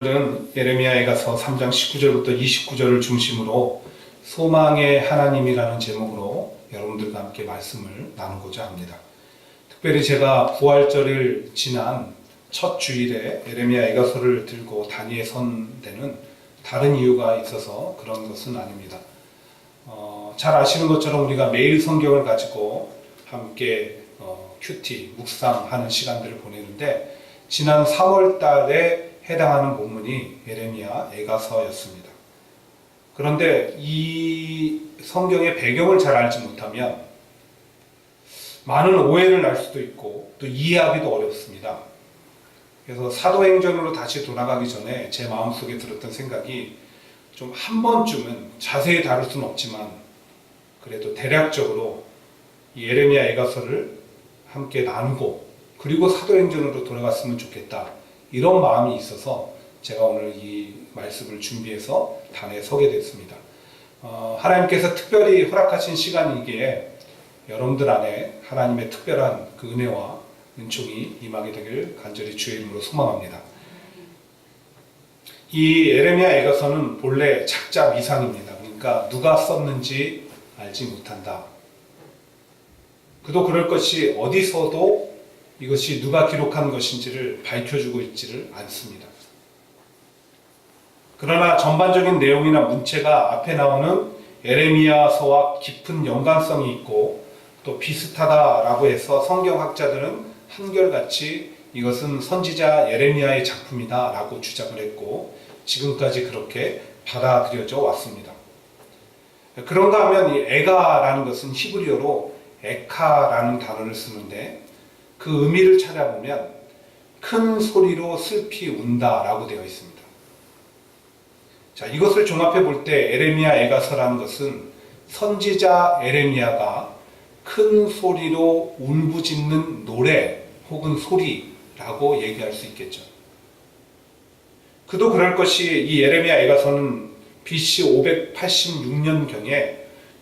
오늘은 예레미야에가서 3장 19절부터 29절을 중심으로 소망의 하나님이라는 제목으로 여러분들과 함께 말씀을 나누고자 합니다. 특별히 제가 부활절을 지난 첫 주일에 예레미야에가서를 들고 단위에 선 데는 다른 이유가 있어서 그런 것은 아닙니다. 잘 아시는 것처럼 우리가 매일 성경을 가지고 함께 큐티, 묵상하는 시간들을 보내는데 지난 3월 달에 해당하는 본문이 예레미야 에가서였습니다. 그런데 이 성경의 배경을 잘 알지 못하면 많은 오해를 날 수도 있고 또 이해하기도 어렵습니다. 그래서 사도행전으로 다시 돌아가기 전에 제 마음속에 들었던 생각이 좀 한 번쯤은 자세히 다룰 수는 없지만 그래도 대략적으로 이 예레미야 에가서를 함께 나누고 그리고 사도행전으로 돌아갔으면 좋겠다. 이런 마음이 있어서 제가 오늘 이 말씀을 준비해서 단에 서게 됐습니다. 하나님께서 특별히 허락하신 시간이기에 여러분들 안에 하나님의 특별한 그 은혜와 은총이 임하게 되길 간절히 주의 이름으로 소망합니다. 이 예레미야 에가서는 본래 작자 미상입니다. 그러니까 누가 썼는지 알지 못한다. 그도 그럴 것이 어디서도 이것이 누가 기록한 것인지를 밝혀주고 있지를 않습니다. 그러나 전반적인 내용이나 문체가 앞에 나오는 예레미야서와 깊은 연관성이 있고 또 비슷하다라고 해서 성경학자들은 한결같이 이것은 선지자 예레미야의 작품이다 라고 주장을 했고 지금까지 그렇게 받아들여져 왔습니다. 그런가 하면 이 에가라는 것은 히브리어로 에카라는 단어를 쓰는데 그 의미를 찾아보면 큰 소리로 슬피 운다라고 되어 있습니다. 자, 이것을 종합해 볼 때 예레미야 에가서라는 것은 선지자 예레미야가 큰 소리로 울부짖는 노래 혹은 소리라고 얘기할 수 있겠죠. 그도 그럴 것이 이 예레미야 에가서는 BC 586년경에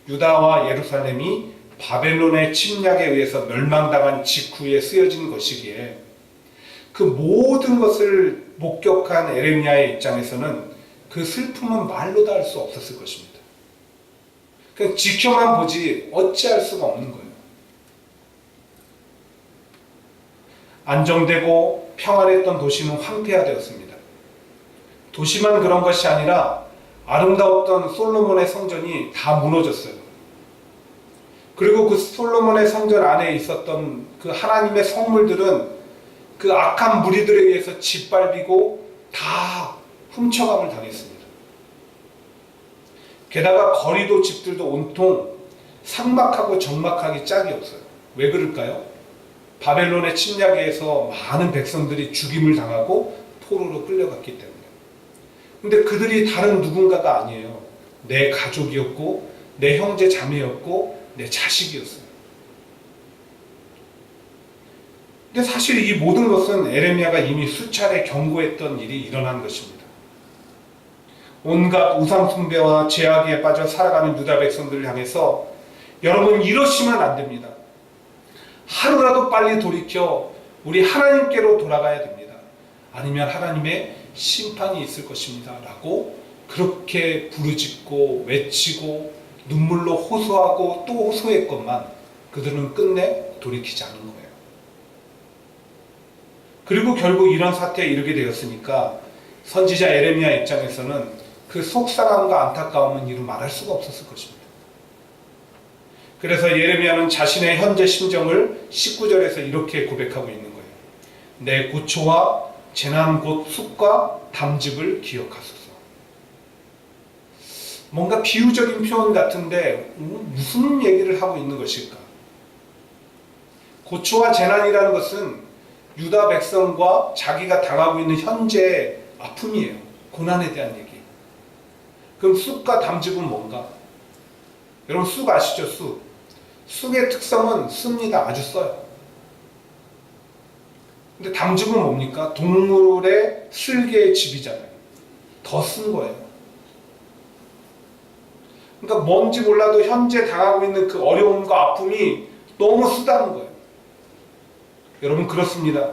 유다와 예루살렘이 바벨론의 침략에 의해서 멸망당한 직후에 쓰여진 것이기에 그 모든 것을 목격한 예레미야의 입장에서는 그 슬픔은 말로 다 할 수 없었을 것입니다. 그냥 지켜만 보지 어찌할 수가 없는 거예요. 안정되고 평안했던 도시는 황폐화되었습니다. 도시만 그런 것이 아니라 아름다웠던 솔로몬의 성전이 다 무너졌어요. 그리고 그 솔로몬의 성전 안에 있었던 그 하나님의 성물들은 그 악한 무리들에 의해서 짓밟히고 다 훔쳐감을 당했습니다. 게다가 거리도 집들도 온통 삭막하고 적막하기 짝이 없어요. 왜 그럴까요? 바벨론의 침략에 의해서 많은 백성들이 죽임을 당하고 포로로 끌려갔기 때문에. 근데 그들이 다른 누군가가 아니에요. 내 가족이었고 내 형제 자매였고 내 자식이었어요. 근데 사실 이 모든 것은 예레미야가 이미 수차례 경고했던 일이 일어난 것입니다. 온갖 우상 숭배와 죄악에 빠져 살아가는 유다 백성들을 향해서 여러분 이러시면 안 됩니다. 하루라도 빨리 돌이켜 우리 하나님께로 돌아가야 됩니다. 아니면 하나님의 심판이 있을 것입니다. 라고 그렇게 부르짖고 외치고 눈물로 호소하고 또 호소했건만 그들은 끝내 돌이키지 않은 거예요. 그리고 결국 이런 사태에 이르게 되었으니까 선지자 예레미야 입장에서는 그 속상함과 안타까움은 이루 말할 수가 없었을 것입니다. 그래서 예레미야는 자신의 현재 심정을 19절에서 이렇게 고백하고 있는 거예요. 내 고초와 재난 곧 쑥과 담즙을 기억하소서. 뭔가 비유적인 표현 같은데 무슨 얘기를 하고 있는 것일까? 고초와 재난이라는 것은 유다 백성과 자기가 당하고 있는 현재의 아픔이에요. 고난에 대한 얘기. 그럼 쑥과 담즙은 뭔가? 여러분 쑥 아시죠? 쑥. 쑥의 특성은 씁니다. 아주 써요. 근데 담즙은 뭡니까? 동물의 슬개의 집이잖아요. 더 쓴 거예요. 그러니까 뭔지 몰라도 현재 당하고 있는 그 어려움과 아픔이 너무 쓰다는 거예요. 여러분 그렇습니다.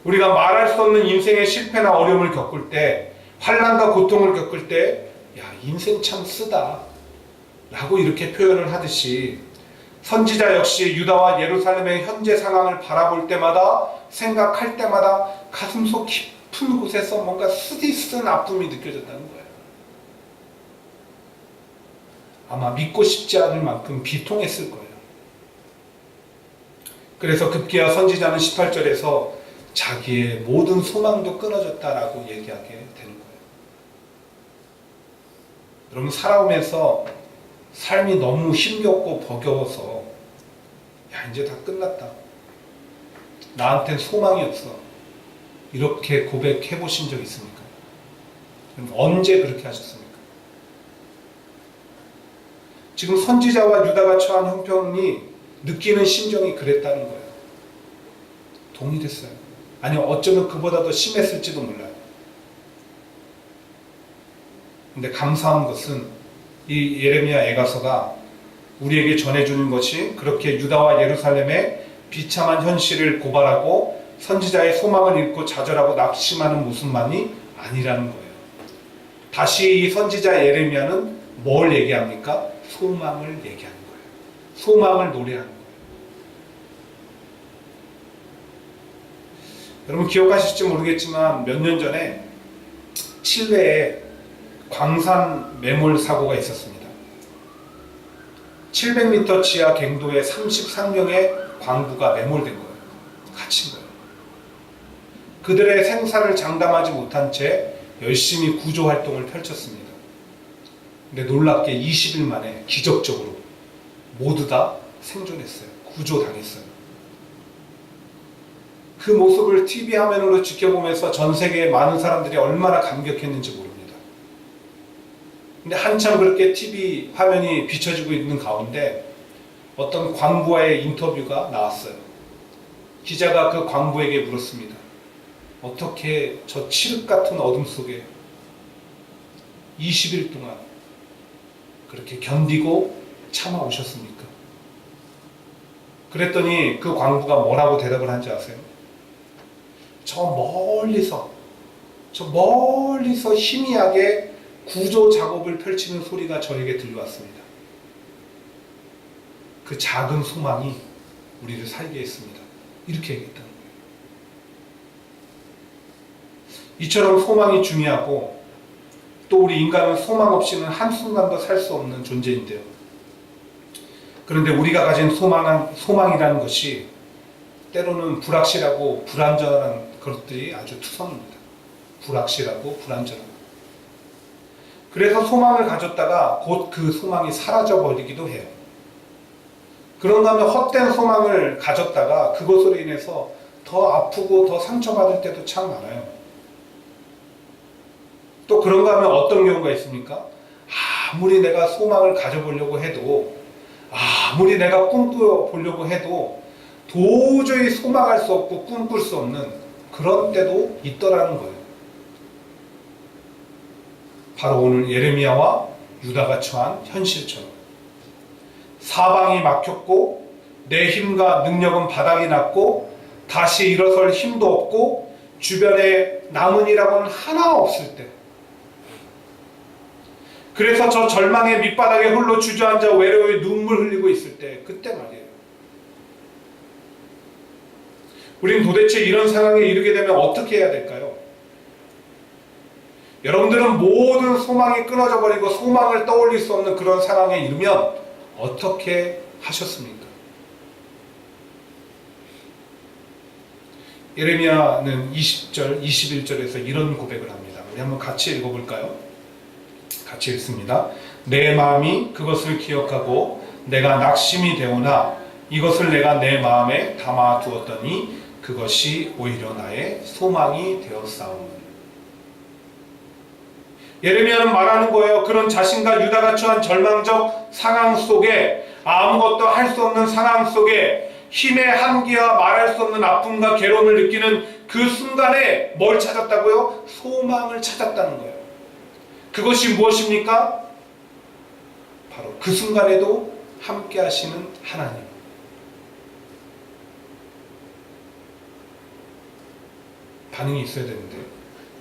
우리가 말할 수 없는 인생의 실패나 어려움을 겪을 때 환난과 고통을 겪을 때 야, 인생 참 쓰다 라고 이렇게 표현을 하듯이 선지자 역시 유다와 예루살렘의 현재 상황을 바라볼 때마다 생각할 때마다 가슴속 깊은 곳에서 뭔가 쓰디쓴 아픔이 느껴졌다는 거예요. 아마 믿고 싶지 않을 만큼 비통했을 거예요. 그래서 급기야 선지자는 18절에서 자기의 모든 소망도 끊어졌다라고 얘기하게 되는 거예요. 여러분, 살아오면서 삶이 너무 힘겹고 버거워서 야, 이제 다 끝났다, 나한텐 소망이 없어, 이렇게 고백해 보신 적 있습니까? 언제 그렇게 하셨습니까? 지금 선지자와 유다가 처한 형편이 느끼는 심정이 그랬다는 거예요. 동일했어요. 아니, 어쩌면 그보다 더 심했을지도 몰라요. 근데 감사한 것은 이 예레미야 애가서가 우리에게 전해주는 것이 그렇게 유다와 예루살렘의 비참한 현실을 고발하고 선지자의 소망을 잃고 좌절하고 낙심하는 모습만이 아니라는 거예요. 다시 이 선지자 예레미야는 뭘 얘기합니까? 소망을 얘기하는 거예요. 소망을 노래하는 거예요. 여러분 기억하실지 모르겠지만 몇 년 전에 칠레에 광산 매몰 사고가 있었습니다. 700m 지하 갱도에 33명의 광부가 매몰된 거예요. 갇힌 거예요. 그들의 생사를 장담하지 못한 채 열심히 구조 활동을 펼쳤습니다. 근데 놀랍게 20일 만에 기적적으로 모두 다 생존했어요. 구조당했어요. 그 모습을 TV 화면으로 지켜보면서 전 세계의 많은 사람들이 얼마나 감격했는지 모릅니다. 근데 한참 그렇게 TV 화면이 비춰지고 있는 가운데 어떤 광부와의 인터뷰가 나왔어요. 기자가 그 광부에게 물었습니다. 어떻게 저 칠흑 같은 어둠 속에 20일 동안 그렇게 견디고 참아오셨습니까? 그랬더니 그 광부가 뭐라고 대답을 한지 아세요? 저 멀리서 희미하게 구조 작업을 펼치는 소리가 저에게 들려왔습니다. 그 작은 소망이 우리를 살게 했습니다. 이렇게 얘기했다는 거예요. 이처럼 소망이 중요하고 또 우리 인간은 소망 없이는 한순간도 살 수 없는 존재인데요. 그런데 우리가 가진 소망이라는 것이 때로는 불확실하고 불안전한 것들이 아주 투성입니다. 불확실하고 불안전한. 그래서 소망을 가졌다가 곧 그 소망이 사라져버리기도 해요. 그런가 하면 헛된 소망을 가졌다가 그것으로 인해서 더 아프고 더 상처받을 때도 참 많아요. 또 그런가 하면 어떤 경우가 있습니까? 아무리 내가 소망을 가져보려고 해도, 아무리 내가 꿈꿔보려고 해도 도저히 소망할 수 없고 꿈꿀 수 없는 그런 때도 있더라는 거예요. 바로 오늘 예레미야와 유다가 처한 현실처럼 사방이 막혔고 내 힘과 능력은 바닥이 났고 다시 일어설 힘도 없고 주변에 남은이라고는 하나 없을 때, 그래서 저 절망의 밑바닥에 홀로 주저앉아 외로이 눈물 흘리고 있을 때, 그때 말이에요. 우린 도대체 이런 상황에 이르게 되면 어떻게 해야 될까요? 여러분들은 모든 소망이 끊어져 버리고 소망을 떠올릴 수 없는 그런 상황에 이르면 어떻게 하셨습니까? 예레미야는 20절, 21절에서 이런 고백을 합니다. 우리 한번 같이 읽어볼까요? 같이 읽습니다. 내 마음이 그것을 기억하고 내가 낙심이 되오나 이것을 내가 내 마음에 담아 두었더니 그것이 오히려 나의 소망이 되었사오니. 예레미야는 말하는 거예요. 그런 자신과 유다가 처한 절망적 상황 속에, 아무것도 할 수 없는 상황 속에 힘의 한계와 말할 수 없는 아픔과 괴로움을 느끼는 그 순간에 뭘 찾았다고요? 소망을 찾았다는 거예요. 그것이 무엇입니까? 바로 그 순간에도 함께 하시는 하나님. 반응이 있어야 되는데,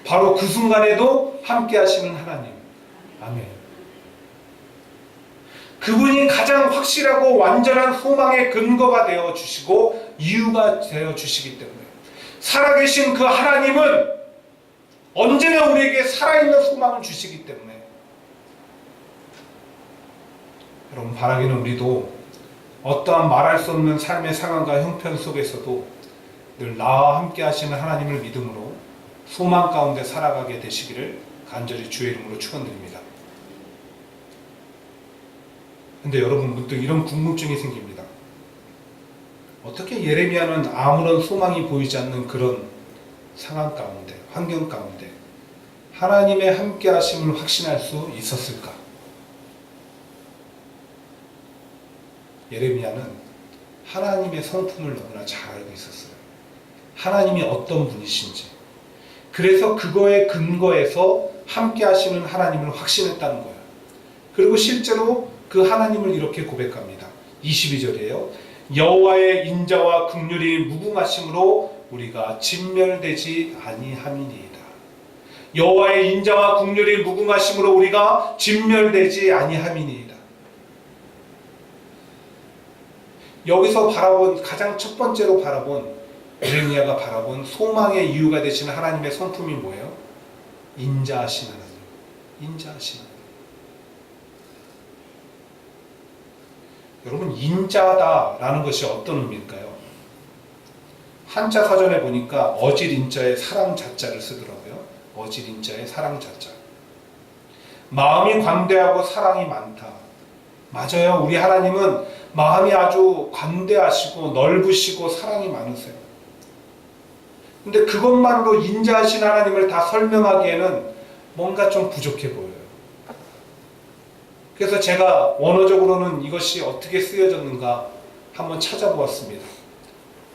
바로 그 순간에도 함께 하시는 하나님. 아멘. 그분이 가장 확실하고 완전한 소망의 근거가 되어 주시고 이유가 되어 주시기 때문에 살아계신 그 하나님은 언제나 우리에게 살아있는 소망을 주시기 때문에 여러분, 바라기는 우리도 어떠한 말할 수 없는 삶의 상황과 형편 속에서도 늘 나와 함께 하시는 하나님을 믿음으로 소망 가운데 살아가게 되시기를 간절히 주의 이름으로 축원드립니다. 근데 여러분, 문득 이런 궁금증이 생깁니다. 어떻게 예레미야는 아무런 소망이 보이지 않는 그런 상황 가운데, 환경 가운데 하나님의 함께 하심을 확신할 수 있었을까? 예레미야는 하나님의 성품을 너무나 잘 알고 있었어요. 하나님이 어떤 분이신지. 그래서 그거에 근거해서 함께 하시는 하나님을 확신했다는 거예요. 그리고 실제로 그 하나님을 이렇게 고백합니다. 22절이에요. 여호와의 인자와 긍휼이 무궁하심으로 우리가 진멸되지 아니함이니이다. 여호와의 인자와 긍휼이 무궁하심으로 우리가 진멸되지 아니함이니이다. 여기서 바라본, 가장 첫 번째로 바라본, 예레미야가 바라본 소망의 이유가 되시는 하나님의 성품이 뭐예요? 인자하신 하나님. 인자하신 하나님. 여러분, 인자하다라는 것이 어떤 의미일까요? 한자 사전에 보니까 어질인자에 사랑 자자를 쓰더라고요. 어질인자에 사랑 자자. 마음이 관대하고 사랑이 많다. 맞아요. 우리 하나님은 마음이 아주 관대하시고 넓으시고 사랑이 많으세요. 근데 그것만으로 인자하신 하나님을 다 설명하기에는 뭔가 좀 부족해 보여요. 그래서 제가 원어적으로는 이것이 어떻게 쓰여졌는가 한번 찾아보았습니다.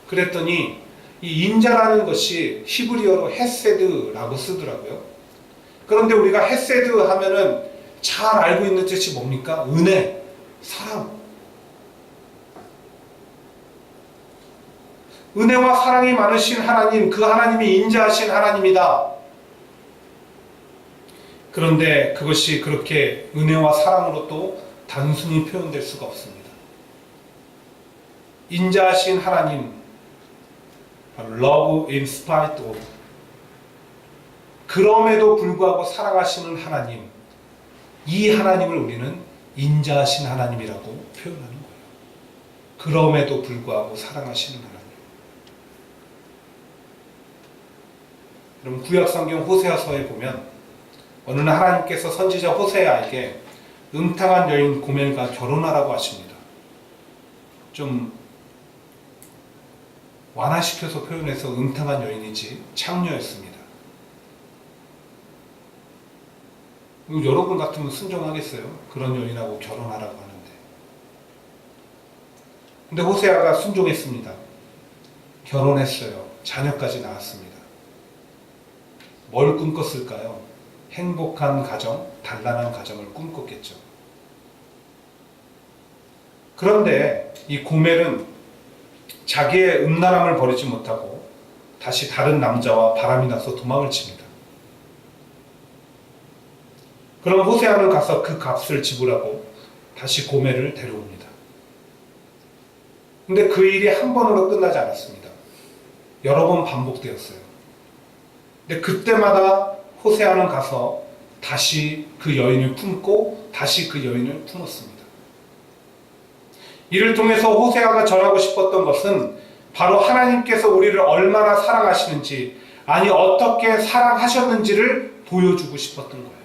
그랬더니 이 인자라는 것이 히브리어로 헤세드라고 쓰더라고요. 그런데 우리가 헤세드 하면은 잘 알고 있는 뜻이 뭡니까? 은혜, 사랑. 은혜와 사랑이 많으신 하나님, 그 하나님이 인자하신 하나님이다. 그런데 그것이 그렇게 은혜와 사랑으로 또 단순히 표현될 수가 없습니다. 인자하신 하나님, love in spite of, 그럼에도 불구하고 사랑하시는 하나님, 이 하나님을 우리는 인자하신 하나님이라고 표현하는 거예요. 그럼에도 불구하고 사랑하시는 하나님. 여러분, 구약성경 호세아서에 보면 어느 날 하나님께서 선지자 호세아에게 음탕한 여인 고멜과 결혼하라고 하십니다. 좀 완화시켜서 표현해서 음탕한 여인이지 창녀였습니다. 여러분 같으면 순종하겠어요? 그런 여인하고 결혼하라고 하는데. 근데 호세아가 순종했습니다. 결혼했어요. 자녀까지 낳았습니다. 뭘 꿈꿨을까요? 행복한 가정, 단란한 가정을 꿈꿨겠죠. 그런데 이 고멜은 자기의 음란함을 버리지 못하고 다시 다른 남자와 바람이 나서 도망을 칩니다. 그럼 호세아는 가서 그 값을 지불하고 다시 고멜을 데려옵니다. 근데 그 일이 한 번으로 끝나지 않았습니다. 여러 번 반복되었어요. 근데 그때마다 호세아는 가서 다시 그 여인을 품고 다시 그 여인을 품었습니다. 이를 통해서 호세아가 전하고 싶었던 것은 바로 하나님께서 우리를 얼마나 사랑하시는지, 아니 어떻게 사랑하셨는지를 보여주고 싶었던 거예요.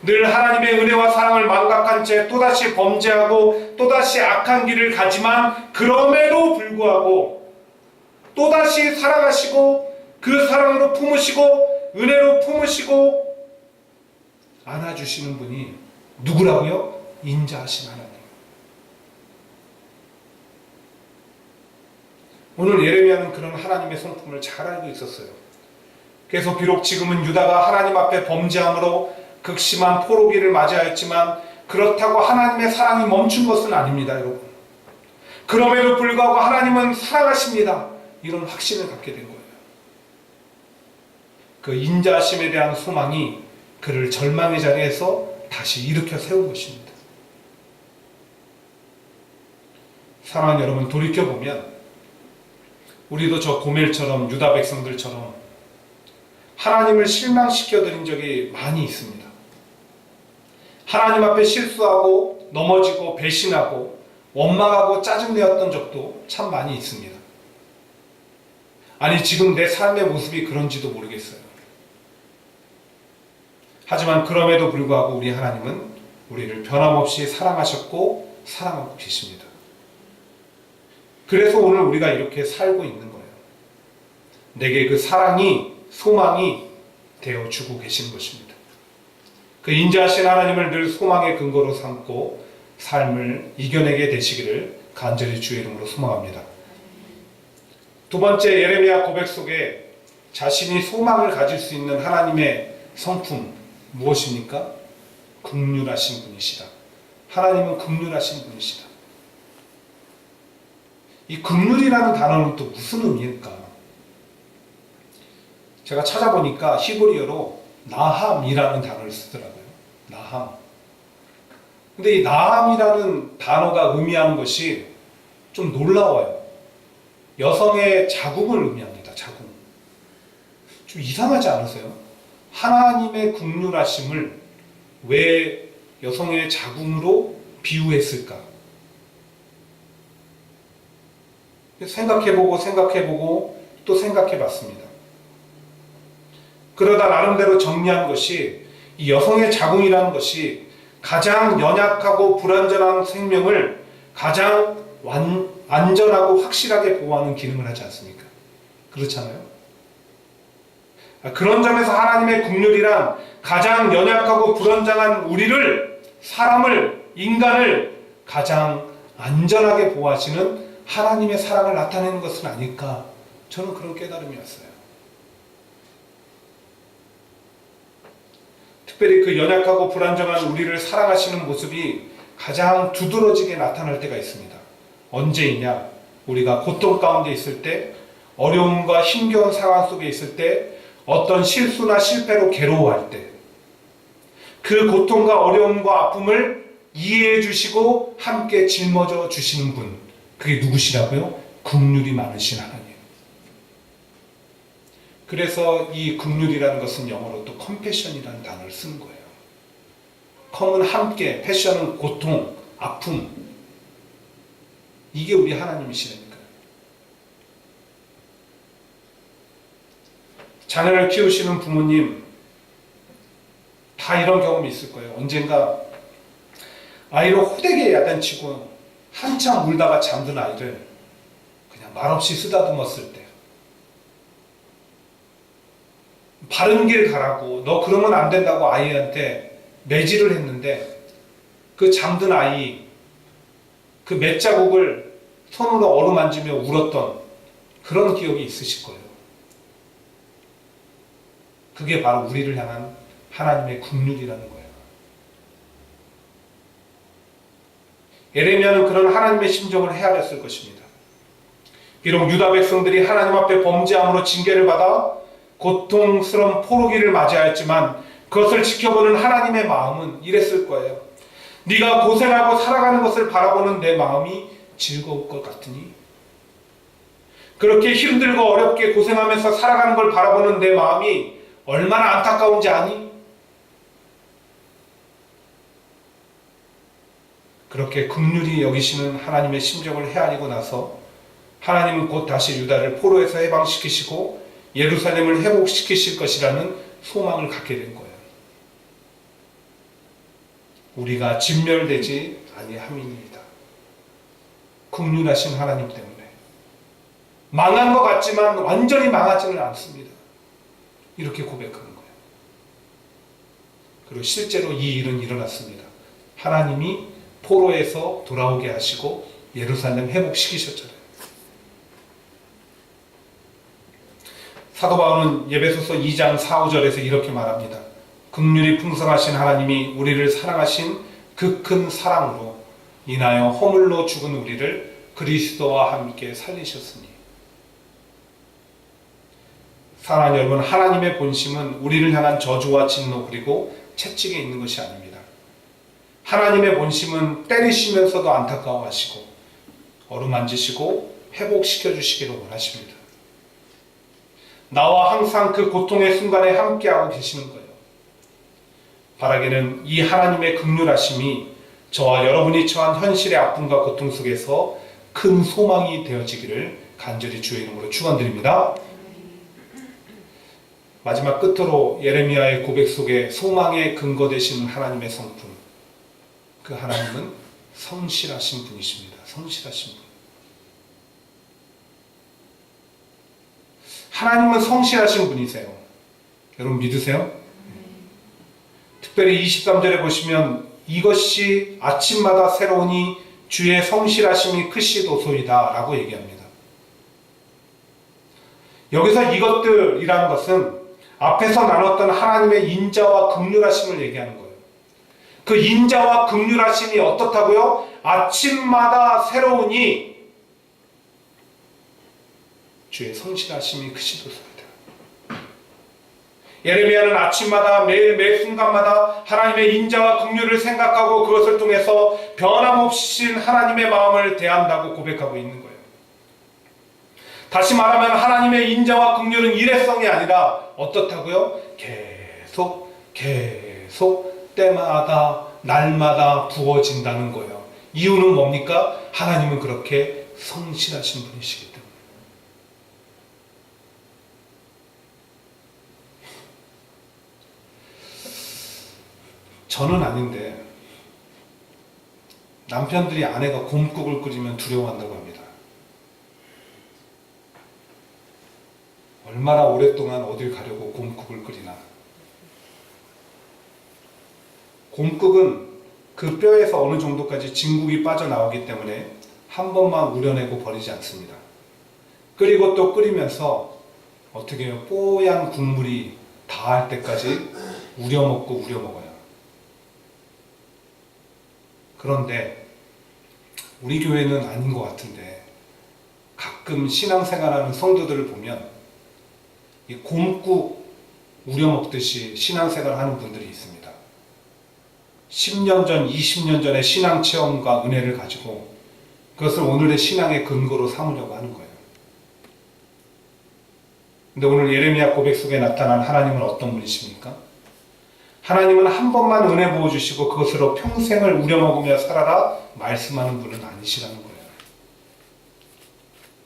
늘 하나님의 은혜와 사랑을 망각한 채 또다시 범죄하고 또다시 악한 길을 가지만 그럼에도 불구하고 또다시 사랑하시고 그 사랑으로 품으시고 은혜로 품으시고 안아주시는 분이 누구라고요? 인자하신 하나님. 오늘 예레미야는 그런 하나님의 성품을 잘 알고 있었어요. 그래서 비록 지금은 유다가 하나님 앞에 범죄함으로 극심한 포로기를 맞이하였지만 그렇다고 하나님의 사랑이 멈춘 것은 아닙니다, 여러분. 그럼에도 불구하고 하나님은 사랑하십니다. 이런 확신을 갖게 된 거예요. 그 인자하심에 대한 소망이 그를 절망의 자리에서 다시 일으켜 세운 것입니다. 사랑하는 여러분, 돌이켜보면 우리도 저 고멜처럼 유다 백성들처럼 하나님을 실망시켜드린 적이 많이 있습니다. 하나님 앞에 실수하고 넘어지고 배신하고 원망하고 짜증내었던 적도 참 많이 있습니다. 아니, 지금 내 삶의 모습이 그런지도 모르겠어요. 하지만 그럼에도 불구하고 우리 하나님은 우리를 변함없이 사랑하셨고 사랑하고 계십니다. 그래서 오늘 우리가 이렇게 살고 있는 거예요. 내게 그 사랑이, 소망이 되어주고 계시는 것입니다. 그 인자하신 하나님을 늘 소망의 근거로 삼고 삶을 이겨내게 되시기를 간절히 주의 이름으로 소망합니다. 두 번째, 예레미야 고백 속에 자신이 소망을 가질 수 있는 하나님의 성품 무엇입니까? 긍휼하신 분이시다. 하나님은 긍휼하신 분이시다. 이 긍휼이라는 단어는 또 무슨 의미일까? 제가 찾아보니까 히브리어로 나함이라는 단어를 쓰더라고요. 나함. 근데 이 나함이라는 단어가 의미하는 것이 좀 놀라워요. 여성의 자궁을 의미합니다. 자궁. 좀 이상하지 않으세요? 하나님의 긍휼하심을 왜 여성의 자궁으로 비유했을까? 생각해보고 또 생각해봤습니다. 그러다 나름대로 정리한 것이 이 여성의 자궁이라는 것이 가장 연약하고 불완전한 생명을 가장 안전하고 확실하게 보호하는 기능을 하지 않습니까? 그렇잖아요? 그런 점에서 하나님의 긍휼이란 가장 연약하고 불완전한 우리를, 사람을, 인간을 가장 안전하게 보호하시는 하나님의 사랑을 나타내는 것은 아닐까, 저는 그런 깨달음이었어요. 특별히 그 연약하고 불안정한 우리를 사랑하시는 모습이 가장 두드러지게 나타날 때가 있습니다. 언제이냐? 우리가 고통 가운데 있을 때, 어려움과 힘겨운 상황 속에 있을 때, 어떤 실수나 실패로 괴로워할 때, 그 고통과 어려움과 아픔을 이해해 주시고 함께 짊어져 주시는 분, 그게 누구시라고요? 긍휼이 많으신 하나님. 그래서 이 긍휼이라는 것은 영어로 또 컴패션이라는 단어를 쓰는 거예요. 컴은 함께, 패션은 고통, 아픔. 이게 우리 하나님이시라니까요. 자녀를 키우시는 부모님 다 이런 경험이 있을 거예요. 언젠가 아이를 호되게 야단치고 한참 울다가 잠든 아이를 그냥 말없이 쓰다듬었을 때, 바른 길 가라고, 너 그러면 안 된다고 아이한테 매질을 했는데 그 잠든 아이 그 맷자국을 손으로 어루만지며 울었던 그런 기억이 있으실 거예요. 그게 바로 우리를 향한 하나님의 긍휼이라는 거예요. 예레미야는 그런 하나님의 심정을 헤아렸을 것입니다. 비록 유다 백성들이 하나님 앞에 범죄함으로 징계를 받아 고통스러운 포로기를 맞이하였지만 그것을 지켜보는 하나님의 마음은 이랬을 거예요. 네가 고생하고 살아가는 것을 바라보는 내 마음이 즐거울 것 같으니, 그렇게 힘들고 어렵게 고생하면서 살아가는 걸 바라보는 내 마음이 얼마나 안타까운지 아니? 그렇게 긍휼히 여기시는 하나님의 심정을 헤아리고 나서 하나님은 곧 다시 유다를 포로에서 해방시키시고 예루살렘을 회복시키실 것이라는 소망을 갖게 된 거예요. 우리가 진멸되지 아니함이니이다. 긍휼하신 하나님 때문에. 망한 것 같지만 완전히 망하지는 않습니다. 이렇게 고백하는 거예요. 그리고 실제로 이 일은 일어났습니다. 하나님이 포로에서 돌아오게 하시고 예루살렘 회복시키셨잖아요. 사도 바울은 에베소서 2장 4, 5절에서 이렇게 말합니다. 긍휼이 풍성하신 하나님이 우리를 사랑하신 그 큰 사랑으로 인하여 허물로 죽은 우리를 그리스도와 함께 살리셨으니. 사랑하는 여러분, 하나님의 본심은 우리를 향한 저주와 진노 그리고 채찍에 있는 것이 아닙니다. 하나님의 본심은 때리시면서도 안타까워하시고 어루만지시고 회복시켜 주시기를 원하십니다. 나와 항상 그 고통의 순간에 함께하고 계시는 거예요. 바라기는 이 하나님의 긍휼하심이 저와 여러분이 처한 현실의 아픔과 고통 속에서 큰 소망이 되어지기를 간절히 주의 이름으로 축원드립니다. 마지막 끝으로 예레미야의 고백 속에 소망의 근거 되시는 하나님의 성품, 그 하나님은 성실하신 분이십니다. 성실하신 분. 하나님은 성실하신 분이세요. 여러분 믿으세요? 특별히 23절에 보시면 이것이 아침마다 새로우니 주의 성실하심이 크시도소이다 라고 얘기합니다. 여기서 이것들이라는 것은 앞에서 나눴던 하나님의 인자와 긍휼하심을 얘기하는 거예요. 그 인자와 긍휼하심이 어떻다고요? 아침마다 새로우니 주의 성실하심이 크시도소이다. 예레미야는 아침마다 매일 매 순간마다 하나님의 인자와 긍휼을 생각하고 그것을 통해서 변함없이 하나님의 마음을 대한다고 고백하고 있는 거예요. 다시 말하면 하나님의 인자와 긍휼은 일회성이 아니라 어떻다고요? 계속 때마다 날마다 부어진다는 거예요. 이유는 뭡니까? 하나님은 그렇게 성실하신 분이시기 때문에. 저는 아닌데 남편들이 아내가 곰국을 끓이면 두려워한다고 합니다. 얼마나 오랫동안 어딜 가려고 곰국을 끓이나. 곰국은 그 뼈에서 어느 정도까지 진국이 빠져나오기 때문에 한 번만 우려내고 버리지 않습니다. 끓이고 또 끓이면서 어떻게 해요? 뽀얀 국물이 다할 때까지 우려먹어요. 그런데 우리 교회는 아닌 것 같은데 가끔 신앙생활하는 성도들을 보면 이 곰국 우려먹듯이 신앙생활하는 분들이 있습니다. 10년 전, 20년 전의 신앙 체험과 은혜를 가지고 그것을 오늘의 신앙의 근거로 삼으려고 하는 거예요. 근데 오늘 예레미야 고백 속에 나타난 하나님은 어떤 분이십니까? 하나님은 한 번만 은혜 부어주시고 그것으로 평생을 우려먹으며 살아라 말씀하는 분은 아니시라는 거예요.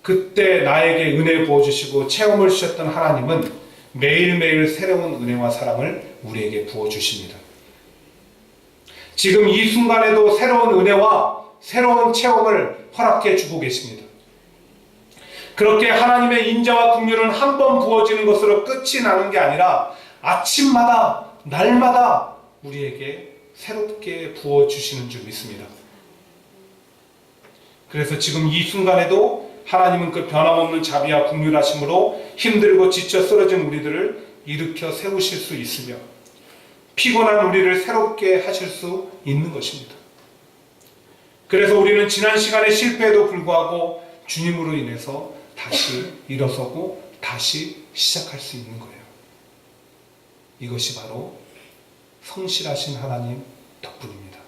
그때 나에게 은혜 부어주시고 체험을 주셨던 하나님은 매일매일 새로운 은혜와 사랑을 우리에게 부어주십니다. 지금 이 순간에도 새로운 은혜와 새로운 체험을 허락해 주고 계십니다. 그렇게 하나님의 인자와 긍휼은 한 번 부어지는 것으로 끝이 나는 게 아니라 아침마다 날마다 우리에게 새롭게 부어주시는 줄 믿습니다. 그래서 지금 이 순간에도 하나님은 그 변함없는 자비와 긍휼하심으로 힘들고 지쳐 쓰러진 우리들을 일으켜 세우실 수 있으며 피곤한 우리를 새롭게 하실 수 있는 것입니다. 그래서 우리는 지난 시간의 실패에도 불구하고 주님으로 인해서 다시 일어서고 다시 시작할 수 있는 거예요. 이것이 바로 성실하신 하나님 덕분입니다.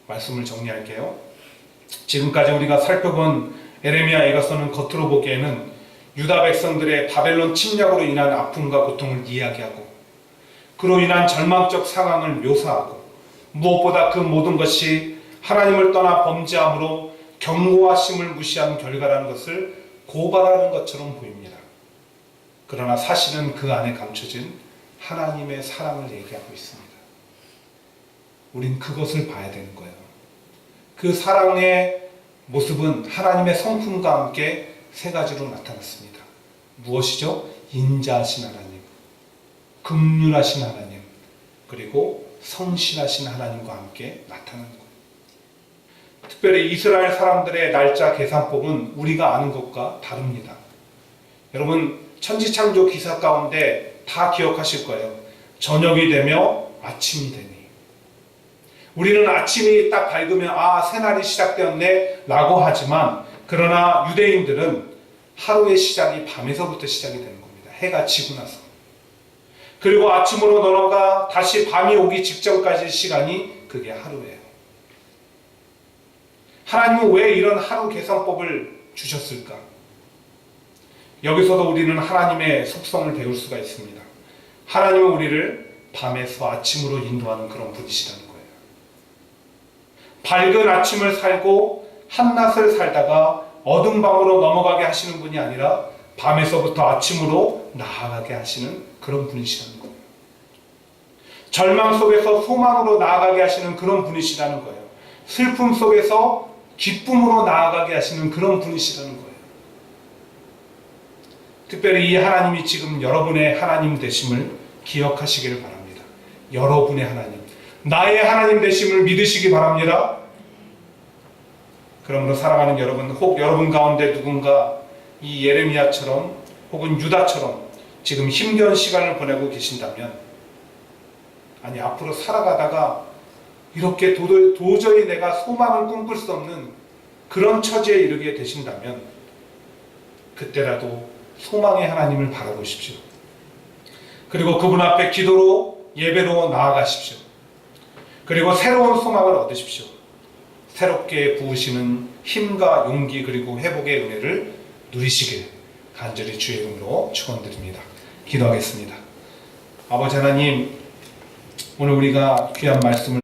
말씀을 정리할게요. 지금까지 우리가 살펴본 예레미야 애가서는 겉으로 보기에는 유다 백성들의 바벨론 침략으로 인한 아픔과 고통을 이야기하고 그로 인한 절망적 상황을 묘사하고 무엇보다 그 모든 것이 하나님을 떠나 범죄함으로 경고하심을 무시한 결과라는 것을 고발하는 것처럼 보입니다. 그러나 사실은 그 안에 감춰진 하나님의 사랑을 얘기하고 있습니다. 우린 그것을 봐야 되는 거예요. 그 사랑의 모습은 하나님의 성품과 함께 세 가지로 나타났습니다. 무엇이죠? 인자하신 하나님, 긍휼하신 하나님, 그리고 성실하신 하나님과 함께 나타나는 거예요. 특별히 이스라엘 사람들의 날짜 계산법은 우리가 아는 것과 다릅니다. 여러분 천지창조 기사 가운데 다 기억하실 거예요. 저녁이 되며 아침이 되니. 우리는 아침이 딱 밝으면 새날이 시작되었네 라고 하지만 그러나 유대인들은 하루의 시작이 밤에서부터 시작이 되는 겁니다. 해가 지고 나서. 그리고 아침으로 넘어가 다시 밤이 오기 직전까지의 시간이 그게 하루예요. 하나님은 왜 이런 하루 계산법을 주셨을까? 여기서도 우리는 하나님의 속성을 배울 수가 있습니다. 하나님은 우리를 밤에서 아침으로 인도하는 그런 분이시라는 거예요. 밝은 아침을 살고 한낮을 살다가 어두운 밤으로 넘어가게 하시는 분이 아니라 밤에서부터 아침으로 나아가게 하시는 그런 분이시라는 거예요. 절망 속에서 소망으로 나아가게 하시는 그런 분이시라는 거예요. 슬픔 속에서 기쁨으로 나아가게 하시는 그런 분이시라는 거예요. 특별히 이 하나님이 지금 여러분의 하나님 되심을 기억하시기를 바랍니다. 여러분의 하나님, 나의 하나님 되심을 믿으시기 바랍니다. 그러므로 사랑하는 여러분, 혹 여러분 가운데 누군가 이 예레미야처럼 혹은 유다처럼 지금 힘겨운 시간을 보내고 계신다면, 아니 앞으로 살아가다가 이렇게 도저히 내가 소망을 꿈꿀 수 없는 그런 처지에 이르게 되신다면 그때라도 소망의 하나님을 바라보십시오. 그리고 그분 앞에 기도로 예배로 나아가십시오. 그리고 새로운 소망을 얻으십시오. 새롭게 부으시는 힘과 용기 그리고 회복의 은혜를 누리시길 간절히 주의 이름으로 축원드립니다. 기도하겠습니다. 아버지 하나님, 오늘 우리가 귀한 말씀을